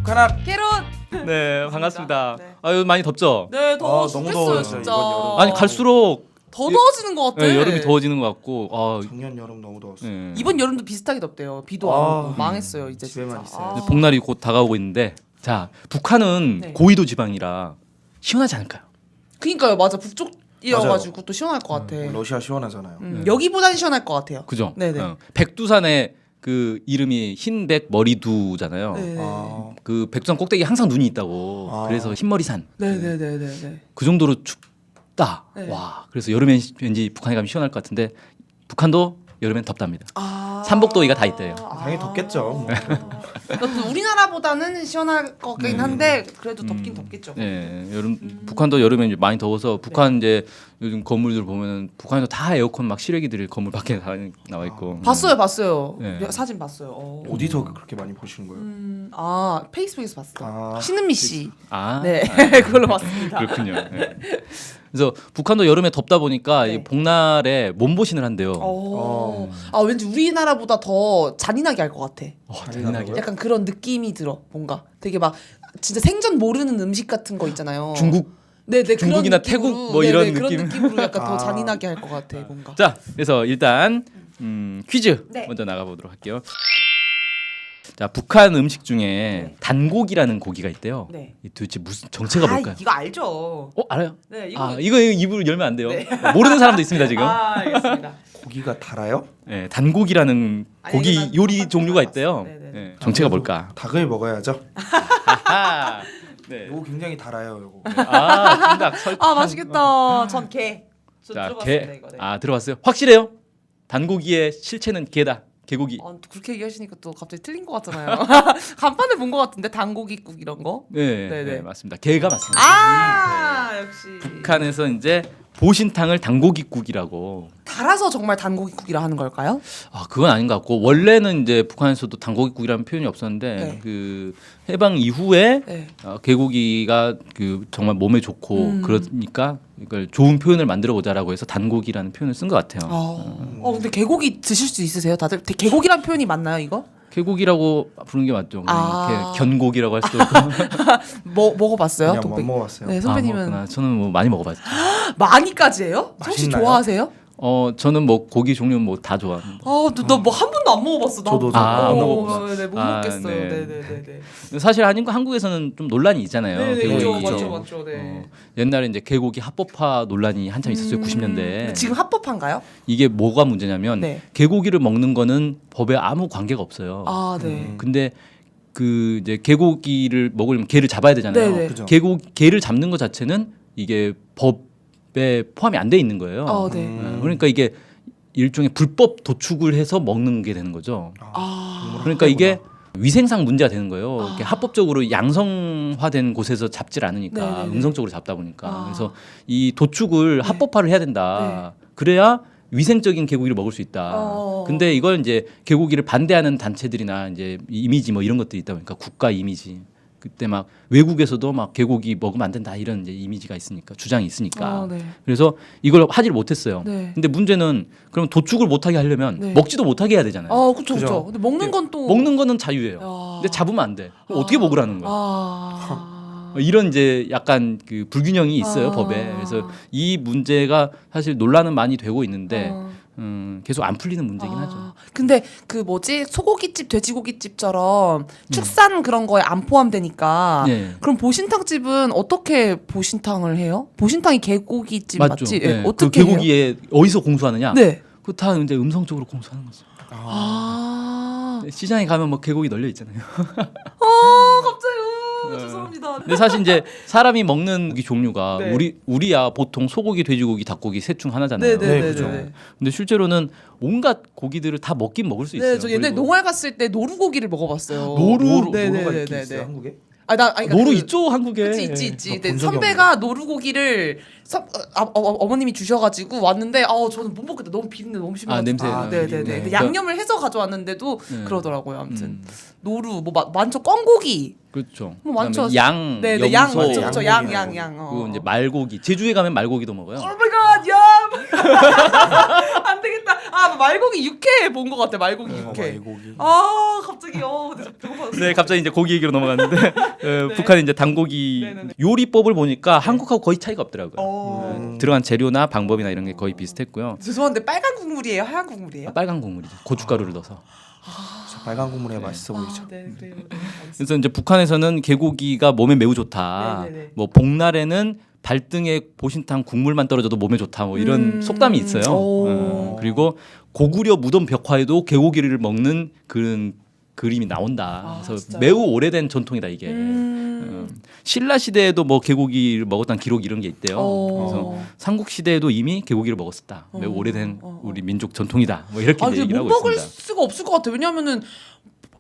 북한아. 캐롯. 네, 반갑습니다. 네. 아유, 많이 덥죠? 네, 더워 너무 죽겠어요 더워요, 진짜. 이번 여름. 아니, 갈수록 더 더워지는 것 같아. 네, 여름이 더워지는 것 같고. 작년 여름 너무 더웠어. 네. 이번 여름도 비슷하게 덥대요. 비도 안 오고 망했어요 이제. 집에만 진짜. 있어요. 이제 복날이 곧 다가오고 있는데, 자, 북한은 네. 고위도 지방이라 시원하지 않을까요? 그니까요, 맞아. 북쪽이어가지고 또 시원할 것 같아. 러시아 시원하잖아요. 여기보단 시원할 것 같아요. 그죠? 네네. 백두산의 그 이름이 흰백 머리두잖아요. 네. 아, 그 백두산 꼭대기 항상 눈이 있다고. 아. 그래서 흰머리산. 네네네네. 그 정도로 춥다. 네. 와, 그래서 여름엔 왠지 북한에 가면 시원할 것 같은데 북한도 여름엔 덥답니다. 삼복더위가 다 있대요. 당연히 덥겠죠. 뭐. 그것도 우리나라보다는 시원할 거긴 한데 그래도 덥긴 덥겠죠. 네, 북한도 여름에 이제 많이 더워서 북한 이제 요즘 건물들 보면은 북한에도 다 에어컨 막 실외기들이 건물 밖에 다 나와 있고. 봤어요. 네. 사진 봤어요. 어디서 그렇게 많이 보시는 거예요? 페이스북에서 봤어요. 아, 신은미 씨. 아, 네, 그걸로 봤습니다. 그렇군요. 네. 그래서 북한도 여름에 덥다 보니까 네. 이 복날에 몸보신을 한대요. 왠지 우리나라보다 더 잔인하게 할 것 같아. 잔인하게. 약간 그런 느낌이 들어. 뭔가 되게 막 진짜 생전 모르는 음식 같은 거 있잖아요. 중국. 네네, 중국이나 그런 태국 느낌으로, 뭐 이런 그런 느낌? 느낌으로 약간 더 잔인하게 할 것 같아. 뭔가. 자, 그래서 일단 퀴즈 네. 먼저 나가보도록 할게요. 자, 북한 음식 중에 단고기라는 고기가 있대요. 네. 이 도대체 무슨 정체가 뭘까요? 이거 알죠. 알아요? 네, 이거 입을 열면 안 돼요. 모르는 사람도 있습니다 지금. 알겠습니다. 고기가 달아요? 네, 단고기라는 고기 이거 난 요리 똑같은 종류가 거 있대요. 알았어. 네네. 네, 정체가 뭘까? 닭을 먹어야죠. 아하. 네. 이거 굉장히 달아요. 이거. 정답 설탕. 맛있겠다. 전 게. 저 자, 들어봤습니다 이거. 네. 들어봤어요? 확실해요? 단고기의 실체는 게다. 개고기. 그렇게 얘기하시니까 또 갑자기 틀린 것 같잖아요. 간판에 본 것 같은데 단고기국 이런 거. 네, 네네. 네, 맞습니다. 게가 맞습니다. 역시. 북한에서 이제 보신탕을 단고기국이라고. 달아서 정말 단고기국이라 하는 걸까요? 그건 아닌 것 같고 원래는 이제 북한에서도 단고기국이라는 표현이 없었는데 네. 그 해방 이후에 네. 개고기가 그 정말 몸에 좋고 그러니까 이걸 좋은 표현을 만들어 보자라고 해서 단고기라는 표현을 쓴 것 같아요. 근데 개고기 드실 수 있으세요? 다들 개고기란 표현이 맞나요, 이거? 개고기라고 부르는 게 맞죠. 견고기라고 할 수도 있고. 먹어봤어요? 그냥 독백? 못 먹었어요. 네, 선배님은 먹었구나. 저는 뭐 많이 먹어봤죠. 많이까지 해요? 혹시 맛있나요? 좋아하세요? 저는 뭐 고기 종류 뭐 다 좋아합니다. 나 뭐 한 번도 안 먹어봤어. 저도 안 먹어봤어요. 네, 못 아, 먹겠어요. 네. 네네네. 사실 한국에서는 좀 논란이 있잖아요. 네네, 개고기. 맞죠. 네. 옛날에 이제 개고기 합법화 논란이 한참 있었어요. 90년대. 지금 합법한가요? 이게 뭐가 문제냐면 네. 개고기를 먹는 거는 법에 아무 관계가 없어요. 네. 근데 그 이제 개고기를 먹으려면 개를 잡아야 되잖아요. 네네. 그죠. 개를 잡는 것 자체는 이게 법에 포함이 안 돼 있는 거예요. 네. 그러니까 이게 일종의 불법 도축을 해서 먹는 게 되는 거죠. 그러니까 이게 위생상 문제가 되는 거예요. 이렇게 합법적으로 양성화된 곳에서 잡질 않으니까 네네네. 음성적으로 잡다 보니까 그래서 이 도축을 합법화를 해야 된다. 네. 그래야 위생적인 개고기를 먹을 수 있다. 근데 이걸 이제 개고기를 반대하는 단체들이나 이제 이미지 뭐 이런 것들이 있다 보니까 국가 이미지. 그때 막 외국에서도 막 개고기 먹으면 안 된다 이런 이제 이미지가 있으니까 주장이 있으니까 네. 그래서 이걸 하지를 못했어요. 네. 근데 문제는 그럼 도축을 못하게 하려면 네. 먹지도 못하게 해야 되잖아요. 그쵸. 근데 먹는 건 또 먹는 거는 자유예요. 근데 잡으면 안 돼. 그럼 어떻게 먹으라는 거야? 이런 이제 약간 그 불균형이 있어요 법에. 그래서 이 문제가 사실 논란은 많이 되고 있는데 계속 안 풀리는 문제긴 하죠. 근데 그 뭐지 소고기집, 돼지고기집처럼 축산 그런 거에 안 포함되니까 네. 그럼 보신탕집은 어떻게 보신탕을 해요? 보신탕이 개고기집 맞죠? 맞지? 네. 어떻게 그 개고기에 어디서 공수하느냐? 네. 그거 다 이제 음성적으로 공수하는 거죠. 시장에 가면 뭐 개고기 널려 있잖아요. 갑자기 죄송합니다. 근데 사실 이제 사람이 먹는 고기 종류가 네. 우리야 보통 소고기, 돼지고기, 닭고기 셋 중 하나잖아요. 네, 그죠. 근데 실제로는 온갖 고기들을 다 먹긴 먹을 수 있어요. 네, 저 옛날에 그리고 농활 갔을 때 노루고기를 먹어봤어요. 노루가 네네네네. 있긴 있어요, 한국에? 그러니까 노루 있죠 한국에. 있지. 본 적이 선배가 노루고기를 어머님이 주셔가지고 왔는데 저는 못 먹겠다. 너무 비린내 너무 심해가지고. 냄새. 네네네. 비린내. 근데 양념을 해서 가져왔는데도 네. 그러더라고요. 아무튼 노루 뭐 많죠. 꿩고기. 그렇죠. 뭐 많죠. 그다음에 양, 네네 양 염소, 맞죠. 그쵸. 양고기, 양. 그리고 이제 말고기. 제주에 가면 말고기도 먹어요. 오 마이 갓, 얌! 안 되겠다. 말고기 육회 본 것 같아. 말고기 육회. 말고기. 아 갑자기 근데 배고파졌어. 네, 갑자기 이제 고기 얘기로 넘어갔는데 북한의 이제 단고기 네네네. 요리법을 보니까 한국하고 거의 차이가 없더라고요. 네. 들어간 재료나 방법이나 이런 게 거의 비슷했고요. 죄송한데 빨간 국물이에요? 하얀 국물이에요? 빨간 국물이죠. 고춧가루를 넣어서. 저 빨간 국물에 맛있어 보이죠. 네. 그래서 이제 북한에서는 개고기가 몸에 매우 좋다. 네네네. 뭐 복날에는 발등에 보신탕 국물만 떨어져도 몸에 좋다. 뭐 이런 속담이 있어요. 오. 그리고 고구려 무덤 벽화에도 개고기를 먹는 그런 그림이 나온다. 그래서 진짜요? 매우 오래된 전통이다 이게. 신라 시대에도 뭐 개고기를 먹었다는 기록 이런 게 있대요. 그래서 삼국 시대에도 이미 개고기를 먹었었다. 매우 오래된 우리 민족 전통이다. 뭐 이렇게 이제 얘기를 못 하고 먹을 있습니다. 수가 없을 것 같아. 왜냐면은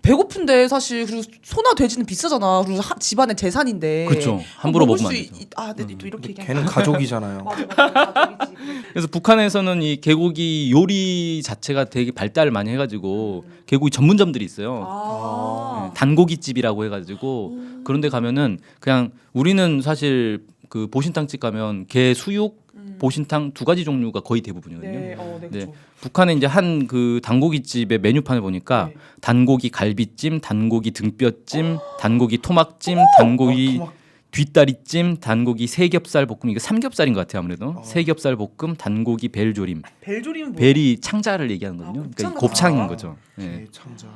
배고픈데 사실 그리고 소나 돼지는 비싸잖아. 그리고 집안의 재산인데. 그렇죠. 함부로 먹을 먹으면 안 수 되죠. 네, 또 이렇게 얘기하면 걔는 가족이잖아요. 맞아, 가족이지. 그래서 북한에서는 이 개고기 요리 자체가 되게 발달을 많이 해가지고 개고기 전문점들이 있어요. 네, 단고기집이라고 해가지고 그런데 가면은 그냥 우리는 사실 그 보신탕집 가면 게 수육, 보신탕 두 가지 종류가 거의 대부분이거든요. 네, 네, 그렇죠. 북한에 이제 한 그 단고기집의 메뉴판을 보니까 네. 단고기 갈비찜, 단고기 등뼈찜, 단고기 토막찜, 단고기 토막. 뒷다리찜, 단고기 세겹살 볶음 이거 삼겹살인 것 같아요 아무래도 세겹살 볶음, 단고기 벨조림. 벨조림은 뭐예요? 벨이 창자를 얘기하는 거거든요. 그러니까 곱창 곱창인 같다. 거죠. 네. 참자.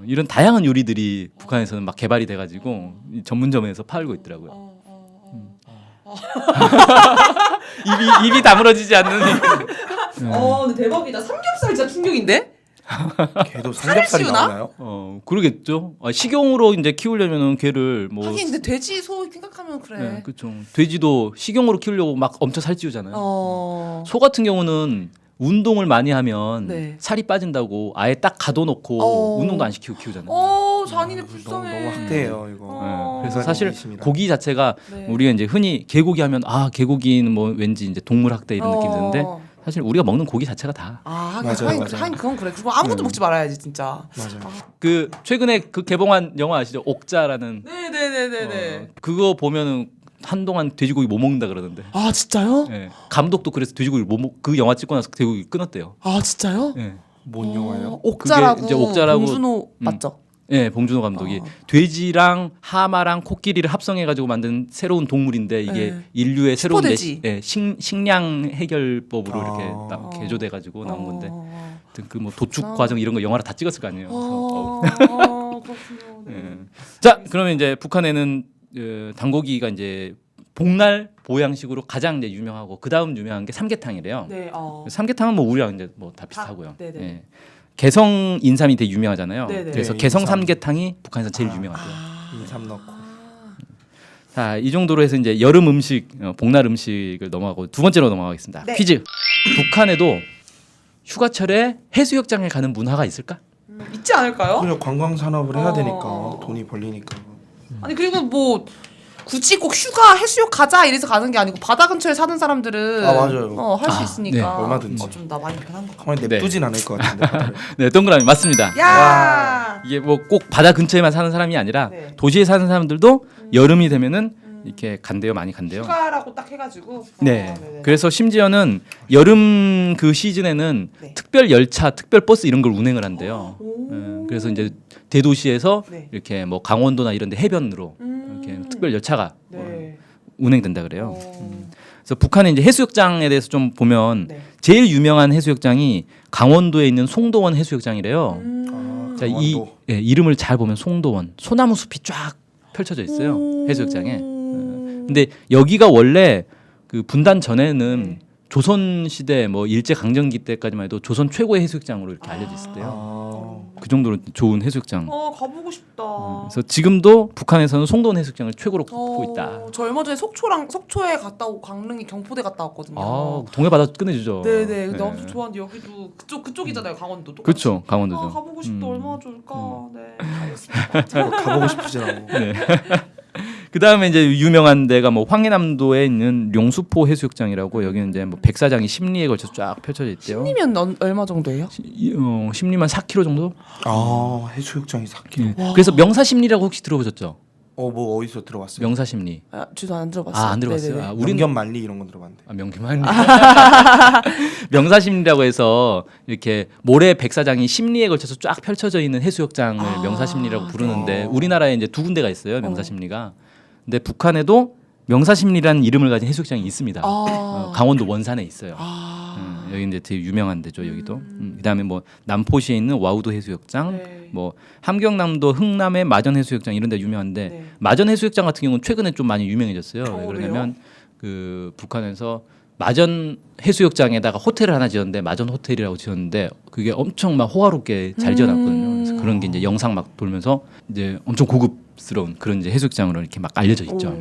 이런 다양한 요리들이 북한에서는 막 개발이 돼가지고 이 전문점에서 팔고 있더라고요. 입이 다물어지지 않는. 근데 대박이다. 삼겹살 진짜 충격인데? 걔도 삼겹살이 씌우나? 나오나요? 그러겠죠. 식용으로 이제 키우려면은 개를 뭐. 하긴 근데 돼지 소 생각하면 그래. 네, 그렇죠. 돼지도 식용으로 키우려고 막 엄청 살찌우잖아요. 소 같은 경우는 운동을 많이 하면 네. 살이 빠진다고 아예 딱 가둬놓고 운동도 안 시키고 키우잖아요. 잔인해 불쌍해. 너무 학대예요 이거. 네, 그래서 그건 사실 있습니다. 고기 자체가 네. 우리가 이제 흔히 개고기 하면 개고기는 뭐 왠지 이제 동물 학대 이런 느낌이 드는데 사실 우리가 먹는 고기 자체가 다 맞아요. 하긴 그건 그래. 그거 아무것도 먹지 말아야지 진짜. 맞아요. 그 최근에 그 개봉한 영화 아시죠? 옥자라는 네네네네네. 그거 보면은 한동안 돼지고기 못 먹는다 그러던데. 아 진짜요? 예. 감독도 그래서 돼지고기를 그 영화 찍고 나서 돼지고기 끊었대요. 아 진짜요? 예. 뭔 영화예요? 옥자라고. 그게 이제 옥자라고- 봉준호 맞죠? 예, 봉준호 감독이 돼지랑 하마랑 코끼리를 합성해 가지고 만든 새로운 동물인데 이게 네. 인류의 새로운 슈퍼돼지. 식량 해결법으로 아. 이렇게 개조돼 가지고 나온 건데 그 뭐 도축 과정 이런 거 영화로 다 찍었을 거 아니에요. 그래서 그렇군요. 예. 자, 그러면 이제 북한에는 단고기가 이제 복날 보양식으로 가장 이제 유명하고 그 다음 유명한 게 삼계탕이래요. 네. 삼계탕은 뭐 우리랑 이제 뭐 다 비슷하고요. 네네. 예. 개성 인삼이 되게 유명하잖아요. 네네. 그래서 네, 개성 인삼. 삼계탕이 북한에서 제일 유명하대요. 인삼 넣고. 자, 이 정도로 해서 이제 여름 음식, 복날 음식을 넘어가고 두 번째로 넘어가겠습니다. 네. 퀴즈. 북한에도 휴가철에 해수욕장에 가는 문화가 있을까? 있지 않을까요? 그냥 관광 산업을 해야 되니까 어. 돈이 벌리니까. 아니 그리고 뭐 굳이 꼭 휴가 해수욕 가자 이래서 가는 게 아니고 바다 근처에 사는 사람들은 아, 맞아요. 할 수 아, 있으니까 네. 얼마든지. 좀 나 많이 변한 것 같아. 가만히 냅두진 않을 것 같은데. 바다를. 네, 동그라미 맞습니다. 야. 이게 뭐 꼭 바다 근처에만 사는 사람이 아니라 네. 도시에 사는 사람들도 여름이 되면은 이렇게 간대요, 많이 간대요. 휴가라고 딱 해가지고. 네. 네네. 그래서 심지어는 여름 그 시즌에는 네. 특별 열차, 특별 버스 이런 걸 운행을 한대요. 오. 그래서 이제 대도시에서 네. 이렇게 뭐 강원도나 이런 데 해변으로 이렇게 특별 열차가 네. 운행된다 그래요. 어. 그래서 북한의 이제 해수욕장에 대해서 좀 보면 네. 제일 유명한 해수욕장이 강원도에 있는 송도원 해수욕장이래요. 아, 자, 이 강원도. 이름을 잘 보면 송도원, 소나무 숲이 쫙 펼쳐져 있어요. 해수욕장에. 근데 여기가 원래 그 분단 전에는 조선 시대 뭐 일제 강점기 때까지만 해도 조선 최고의 해수욕장으로 이렇게 알려져 있었대요. 그 정도로 좋은 해수욕장. 가보고 싶다. 그래서 지금도 북한에서는 송도원 해수욕장을 최고로 꼽고 있다. 저 얼마 전에 속초에 갔다 오고 강릉이 경포대 갔다 왔거든요. 아, 동해 바다 끝내주죠. 네네. 근데 엄청 좋아하는데 여기도 그쪽이잖아요. 강원도. 똑같이. 그렇죠, 강원도죠. 가보고 싶다. 얼마나 좋을까. 네. 알겠습니다. 가보고 싶지 않고. 네. 그 다음에 이제 유명한 데가 뭐 황해남도에 있는 룡수포 해수욕장이라고 여기는 이제 뭐 백사장이 십리에 걸쳐 쫙 펼쳐져 있대요. 심리면 얼마 정도예요? 십리만 4km 정도? 아 해수욕장이 4km. 그래서 명사십리라고 혹시 들어보셨죠? 뭐 어디서 들어봤어요? 명사심리. 저도 안 들어봤어요. 안 들어봤어요. 네네네. 우린 명견만리 이런 건 들어봤는데. 명기만 명사심리라고 해서 이렇게 모래 백사장이 심리에 걸쳐서 쫙 펼쳐져 있는 해수욕장을 명사심리라고 부르는데 우리나라에 이제 2군데가 있어요. 명사심리가. 근데 북한에도 명사심리라는 이름을 가진 해수욕장이 있습니다. 강원도 원산에 있어요. 여기 이제 되게 유명한 데죠. 여기도. 그다음에 뭐 남포시에 있는 와우도 해수욕장, 네. 뭐 함경남도 흥남의 마전 해수욕장 이런 데 유명한데 네. 마전 해수욕장 같은 경우는 최근에 좀 많이 유명해졌어요. 왜 왜요? 그러냐면 그 북한에서 마전 해수욕장에다가 호텔을 하나 지었는데 마전 호텔이라고 지었는데 그게 엄청 막 호화롭게 잘 지어놨거든요. 그래서 그런 게 이제 영상 막 돌면서 이제 엄청 고급스러운 그런 이제 해수욕장으로 이렇게 막 알려져 있죠.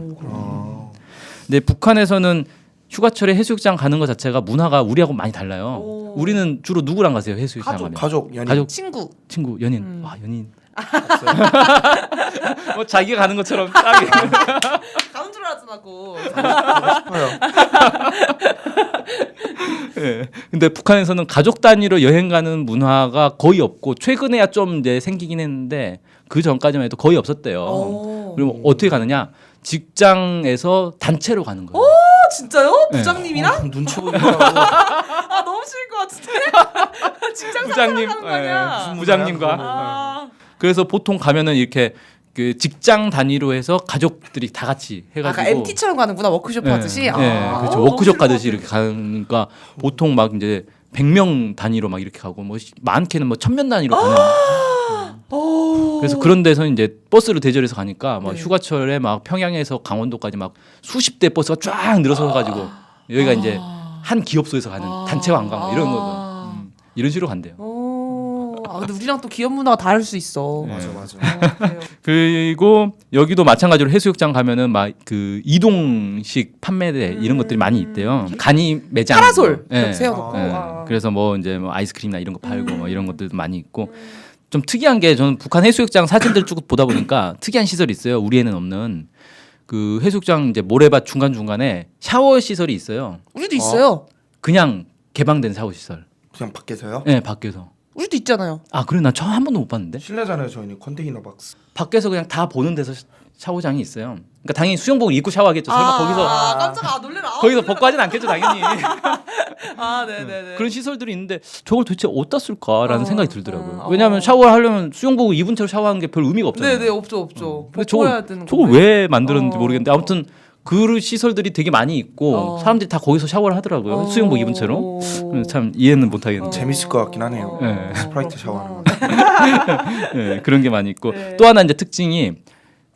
근데 북한에서는 휴가철에 해수욕장 가는 것 자체가 문화가 우리하고 많이 달라요. 우리는 주로 누구랑 가세요? 해수욕장 가면 가족, 연인. 가족, 친구. 친구, 연인. 와 연인. 뭐 자기가 가는 것처럼 딱. 가는 줄 알았잖아, 고. 싶어요. 예. 근데 북한에서는 가족 단위로 여행 가는 문화가 거의 없고 최근에야 좀 이제 생기긴 했는데 그 전까지만 해도 거의 없었대요. 그리고 어떻게 가느냐? 직장에서 단체로 가는 거예요. 진짜요? 네. 부장님이랑? 눈치 보이더라고. 너무 싫을 것 같은데. 직장 부장님, 상사랑 가는 거 아니야? 예, 부장님과. 아. 그래서 보통 가면은 이렇게 그 직장 단위로 해서 가족들이 다 같이 해가지고. 아까 MT처럼 가는구나, 워크숍 하듯이. 네, 그렇죠. 너무 워크숍 싫을 것 가듯이 같아. 이렇게 가니까 보통 막 이제 100명 단위로 막 이렇게 가고 뭐 많게는 뭐 1000명 단위로 가는. 그래서 그런 데서 이제 버스를 대절해서 가니까 막 네. 휴가철에 막 평양에서 강원도까지 막 수십 대 버스가 쫙 늘어서 가지고 여기가 이제 한 기업소에서 가는 단체 관광 뭐 이런 거 이런 식으로 간대요. 근데 우리랑 또 기업 문화가 다를 수 있어. 네. 맞아. 그래요. 그리고 여기도 마찬가지로 해수욕장 가면은 막 그 이동식 판매대 이런 것들이 많이 있대요. 간이 매장, 파라솔 예. 이렇게 세워놓고. 예. 그래서 뭐 이제 뭐 아이스크림이나 이런 거 팔고 뭐 이런 것들도 많이 있고 좀 특이한 게 저는 북한 해수욕장 사진들 쭉 보다 보니까 특이한 시설이 있어요. 우리에는 없는 그 해수욕장 이제 모래밭 중간 중간에 샤워 시설이 있어요. 우리도 있어요. 그냥 개방된 샤워 시설. 그냥 밖에서요? 네, 밖에서. 우리도 있잖아요. 아 그래 나 처음 한 번도 못 봤는데. 실내잖아요, 저희는 컨테이너 박스. 밖에서 그냥 다 보는 데서 샤워장이 있어요. 그러니까 당연히 수영복을 입고 샤워하겠죠. 설마 거기서 깜짝아, 놀래라. 거기서 벗고 하진 않겠죠, 당연히. 네네네. 그런 시설들이 있는데 저걸 도대체 어디다 쓸까라는 생각이 들더라고요. 어. 왜냐하면 샤워를 하려면 수영복을 입은 채로 샤워하는 게 별 의미가 없잖아요. 네네, 없죠. 근데 벗고 해야 되는 저걸 건데. 왜 만들었는지 어. 모르겠는데 아무튼 그 시설들이 되게 많이 있고 사람들이 다 거기서 샤워를 하더라고요. 수영복 입은 채로. 참 이해는 못하겠는데. 재밌을 것 같긴 하네요. 네. 스프라이트 샤워하는 거. 네, 그런 게 많이 있고 네. 또 하나 이제 특징이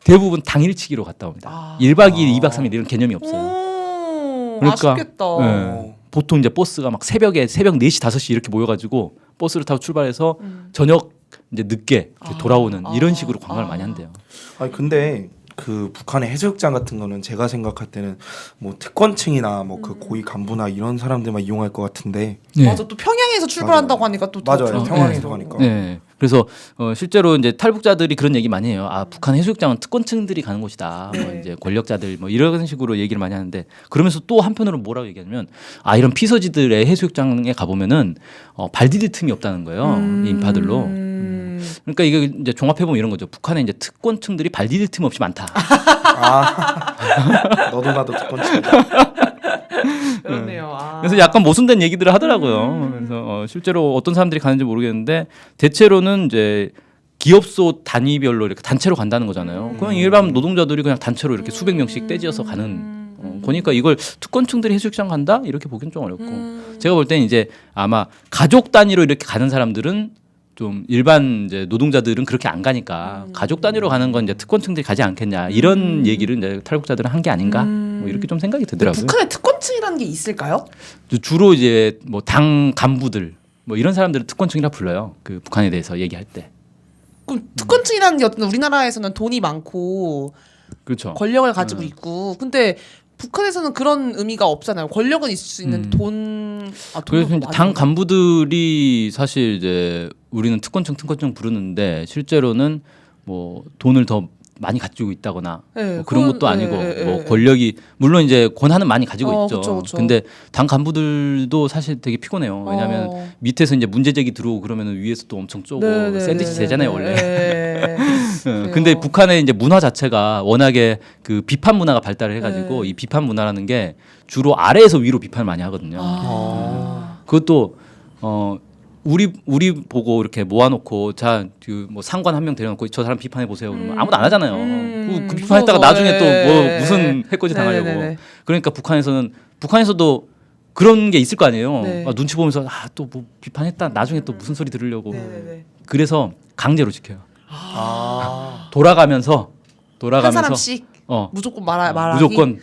대부분 당일치기로 갔다 옵니다. 1박 2일, 2박 3일 이런 개념이 없어요. 그러니까, 아쉽겠다. 네. 보통 이제 버스가 막 새벽 4시, 5시 이렇게 모여가지고 버스를 타고 출발해서 저녁 이제 늦게 이렇게 돌아오는 이런 식으로 관광을 많이 한대요. 아니 근데 그 북한의 해수욕장 같은 거는 제가 생각할 때는 뭐 특권층이나 뭐 그 고위 간부나 이런 사람들만 이용할 것 같은데. 맞아, 또 평양에서 출발한다고 하니까 또 맞아요. 더 평양에서 좋은 가니까. 네. 그래서 실제로 이제 탈북자들이 그런 얘기 많이 해요. 아 북한 해수욕장은 특권층들이 가는 곳이다. 뭐 네. 이제 권력자들 뭐 이런 식으로 얘기를 많이 하는데 그러면서 또 한편으로 뭐라고 얘기하냐면 아 이런 피서지들의 해수욕장에 가보면은 발 디딜 틈이 없다는 거예요. 이 인파들로. 그러니까 이게 이제 종합해 보면 이런 거죠. 북한에 이제 특권층들이 발 디딜 틈 없이 많다. 너도 나도 특권층. 그렇네요. 그래서 약간 모순된 얘기들을 하더라고요. 그래서 실제로 어떤 사람들이 가는지 모르겠는데 대체로는 이제 기업소 단위별로 이렇게 단체로 간다는 거잖아요. 그냥 일반 노동자들이 그냥 단체로 이렇게 수백 명씩 떼지어서 가는. 보니까 이걸 특권층들이 해수욕장 간다 이렇게 보기는 좀 어렵고. 제가 볼 때는 이제 아마 가족 단위로 이렇게 가는 사람들은 좀 일반 이제 노동자들은 그렇게 안 가니까 가족 단위로 가는 건 이제 특권층들이 가지 않겠냐 이런 얘기를 이제 탈북자들은 한 게 아닌가 뭐 이렇게 좀 생각이 들더라고요. 북한에 특권층이라는 게 있을까요? 주로 이제 뭐 당 간부들 뭐 이런 사람들을 특권층이라 불러요. 그 북한에 대해서 얘기할 때. 그럼 특권층이라는 게 어떤 우리나라에서는 돈이 많고 그렇죠. 권력을 가지고 있고, 근데 북한에서는 그런 의미가 없잖아요. 권력은 있을 수 있는데 돈도 그래서 이제 많이 당 벌나? 간부들이 사실 이제 우리는 특권층 부르는데 실제로는 뭐 돈을 더 많이 가지고 있다거나 네, 뭐 그런 그건- 것도 아니고 네, 뭐 네. 권력이 물론 이제 권한은 많이 가지고 있죠. 그쵸. 근데 당 간부들도 사실 되게 피곤해요. 왜냐하면 밑에서 이제 문제 제기 들어오고 그러면은 위에서 또 엄청 쪼고 샌드위치 되잖아요 원래. 네. 근데 북한의 이제 문화 자체가 워낙에 그 비판 문화가 발달을 해가지고 네. 이 비판 문화라는 게 주로 아래에서 위로 비판을 많이 하거든요. 그것도 우리 보고 이렇게 모아놓고 자 그 뭐 상관 한 명 데려놓고 저 사람 비판해 보세요. 그러면 아무도 안 하잖아요. 그 비판했다가 무서워서, 나중에 또 뭐 네. 무슨 해코지 당하려고. 네네네. 그러니까 북한에서도 그런 게 있을 거 아니에요. 네. 눈치 보면서 또 뭐 비판했다. 나중에 또 무슨 소리 들으려고. 네네네. 그래서 강제로 지켜요. 아. 돌아가면서 한 사람씩 무조건 말하기. 무조건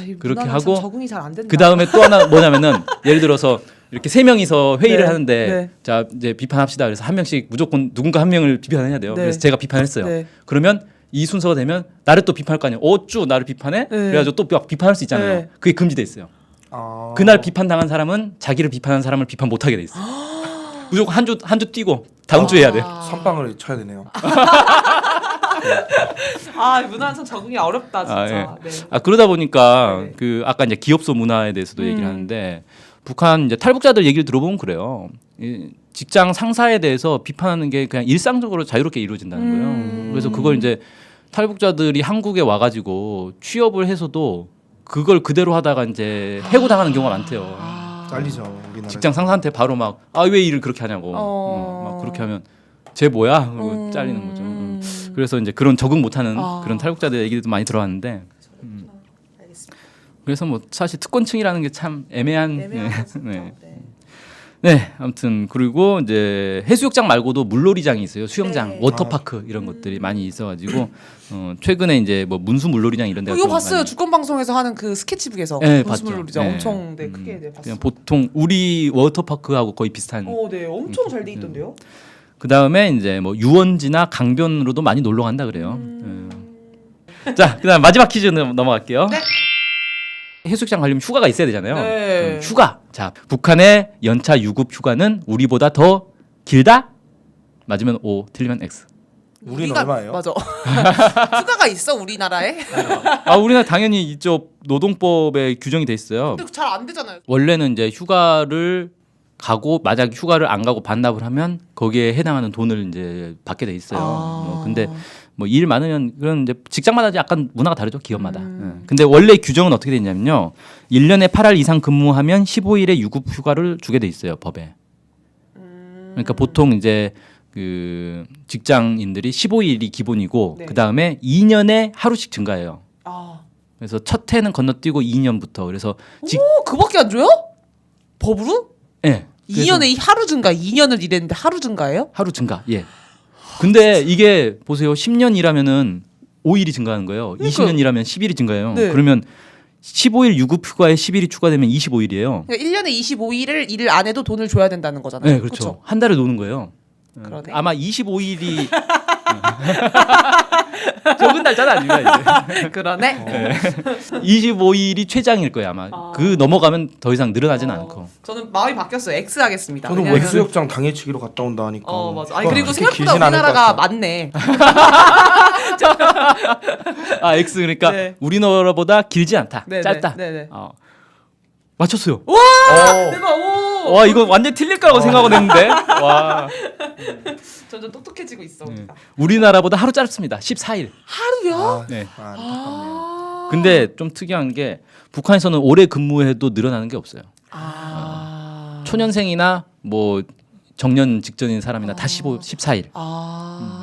이 그렇게 문화는 하고 참 적응이 잘 안 된다. 그 다음에 또 하나 뭐냐면은 예를 들어서 이렇게 세 명이서 회의를 네, 하는데 네. 자 이제 비판합시다. 그래서 한 명씩 무조건 누군가 한 명을 비판해야 돼요. 네. 그래서 제가 비판했어요. 네. 그러면 이 순서가 되면 나를 또 비판할 거 아니에요. 어쭈 나를 비판해? 그래가지고 또 막 비판할 수 있잖아요. 네. 그게 금지돼 있어요. 아. 그날 비판 당한 사람은 자기를 비판한 사람을 비판 못 하게 돼 있어요. 무조건 한 주 뛰고 다음 주에 해야 돼요. 선빵을 쳐야 되네요. 이 문화는 참 적응이 어렵다 진짜. 네. 그러다 보니까 네. 그 아까 이제 기업소 문화에 대해서도 얘기를 하는데 북한 이제 탈북자들 얘기를 들어보면 그래요. 이 직장 상사에 대해서 비판하는 게 그냥 일상적으로 자유롭게 이루어진다는 거예요. 그래서 그걸 이제 탈북자들이 한국에 와가지고 취업을 해서도 그걸 그대로 하다가 이제 해고당하는 경우가 많대요. 잘리죠 우리나라. 직장 상사한테 바로 막 왜 일을 그렇게 하냐고 막 그렇게 하면 쟤 뭐야? 그러고 잘리는 거죠. 그래서 이제 그런 적응 못하는 그런 탈북자들 얘기도 많이 들어왔는데 그래서 뭐 사실 특권층이라는 게 참 애매한 네. 네, 아무튼 그리고 이제 해수욕장 말고도 물놀이장이 있어요. 수영장, 네. 워터파크 이런 것들이 많이 있어가지고 최근에 이제 뭐 문수 물놀이장 이런 데가 이거 좀 봤어요. 많이- 주권 방송에서 하는 그 스케치북에서 네, 문수물놀이장 봤죠. 엄청 크게 봤어요. 그냥 보통 우리 워터파크하고 거의 비슷한. 네, 엄청 잘 돼 있던데요. 그 다음에 이제 뭐 유원지나 강변으로도 많이 놀러 간다 그래요. 자, 그다음 마지막 퀴즈 넘어갈게요. 네. 해수욕장 가려면 휴가가 있어야 되잖아요. 네. 휴가. 자, 북한의 연차 유급 휴가는 우리보다 더 길다? 맞으면 O, 틀리면 X. 우리는 우리가- 얼마예요? 맞아. 휴가가 있어 우리나라에? 우리나라 당연히 이쪽 노동법에 규정이 돼 있어요. 근데 잘 안 되잖아요. 원래는 이제 휴가를 가고 만약 휴가를 안 가고 반납을 하면 거기에 해당하는 돈을 이제 받게 돼 있어요. 근데 뭐 일 많으면 그런 이제 직장마다 약간 문화가 다르죠. 기업마다. 근데 원래 규정은 어떻게 되냐면요. 1년에 8할 이상 근무하면 15일의 유급 휴가를 주게 돼 있어요. 법에. 그러니까 보통 이제 그 직장인들이 15일이 기본이고 네. 그다음에 2년에 하루씩 증가해요. 아, 그래서 첫 해는 건너뛰고 2년부터 그래서 그밖에 안 줘요? 법으로? 예. 그래서 2년에 하루 증가. 2년을 일했는데 하루 증가예요? 하루 증가. 예. 근데 이게 보세요. 10년 일하면은 5일이 증가하는 거예요. 그러니까요. 20년 일하면 10일이 증가해요. 네. 그러면 15일 유급 휴가에 10일이 추가되면 25일이에요. 그러니까 1년에 25일을 일을 안 해도 돈을 줘야 된다는 거잖아요. 네, 그렇죠. 한 달을 노는 거예요. 그러네. 아마 25일이 적은 날짜는 아니에요. 이제. 그러네. 25일이 최장일 거예요 아마. 그 넘어가면 더 이상 늘어나지는 않고. 저는 마음이 바뀌었어요. X 하겠습니다. 저도 뭐 왜냐면은- 해수욕장 당일치기로 갔다 온다 하니까. 맞아. 아니 그리고 그렇게 생각보다 길진 않을 것 우리나라가 같아요. 많네. X 그러니까 네. 우리나라보다 길지 않다. 네, 짧다. 네, 네. 맞췄어요. 어. 대박. 오. 와 이거 완전 틀릴 거라고 생각은 했는데. 와. 점점 똑똑해지고 있어. 우리가. 우리나라보다 하루 짧습니다. 14일. 하루요? 네. 안타깝네요. 근데 좀 특이한 게 북한에서는 오래 근무해도 늘어나는 게 없어요. 초년생이나 뭐 정년 직전인 사람이나 다 14일.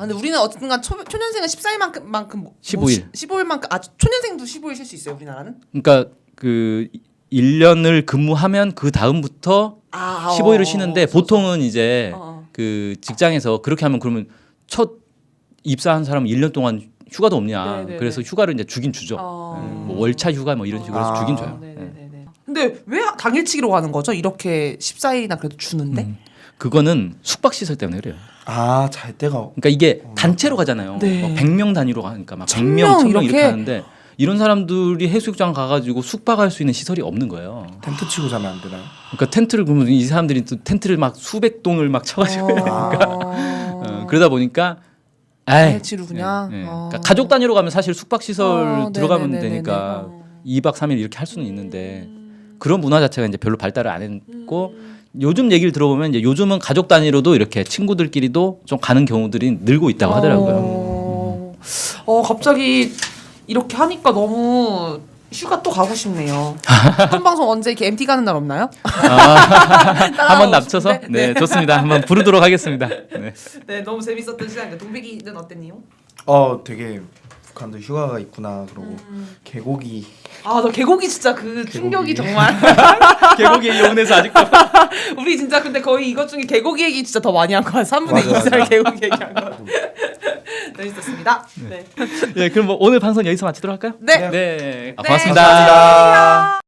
근데 우리는 어쨌든간 초년생은 14일만큼 15일. 15일만큼 초년생도 15일 쉴 수 있어요. 우리나라는? 그러니까 그 1년을 근무하면 그 다음부터 15일을 쉬는데 보통은 이제 그 직장에서 그렇게 하면 그러면 첫 입사한 사람은 1년 동안 휴가도 없냐. 네네네. 그래서 휴가를 이제 주긴 주죠. 뭐 월차 휴가 뭐 이런 식으로 해서 주긴 줘요. 네네네. 근데 왜 당일치기로 가는 거죠? 이렇게 14일이나 그래도 주는데? 그거는 숙박 시설 때문에 그래요. 잘 때가. 그러니까 이게 단체로 가잖아요. 네. 뭐 100명 단위로 가니까 막 1000 100명, 명 1000명 이렇게 이렇게? 하는데 이런 사람들이 해수욕장 가가지고 숙박할 수 있는 시설이 없는 거예요. 텐트 치고 자면 안 되나요? 그러니까 텐트를 그러면 이 사람들이 또 텐트를 막 수백 동을 막 쳐가지고 그러다 보니까 아이, 해치로 그냥. 예, 예. 그러니까 가족 단위로 가면 사실 숙박 시설 들어가면 네네네네네. 되니까 2박 3일 이렇게 할 수는 있는데 그런 문화 자체가 이제 별로 발달을 안 했고 요즘 얘기를 들어보면 이제 요즘은 가족 단위로도 이렇게 친구들끼리도 좀 가는 경우들이 늘고 있다고 하더라고요. 갑자기 이렇게 하니까 너무 휴가 또 가고 싶네요. 한 방송 언제 이렇게 MT 가는 날 없나요? 한번 납쳐서 싶은데? 네, 좋습니다. 한번 부르도록 하겠습니다. 네. 네, 너무 재밌었던 시간이에요. 동백이는 어땠니요? 되게 북한도 휴가가 있구나. 그러고 계곡이 아, 너 개고기 진짜 그 충격이 정말. 계곡에 이혼해서 아직도 우리 진짜 근데 거의 이것 중에 개고기 얘기 진짜 더 많이 한 거야. 3분의 맞아, 2를 맞아. 개고기 얘기한 거. 재밌었습니다. 네. 네, 그럼 뭐 오늘 방송 여기서 마치도록 할까요? 네. 네. 네, 고맙습니다. 감사합니다.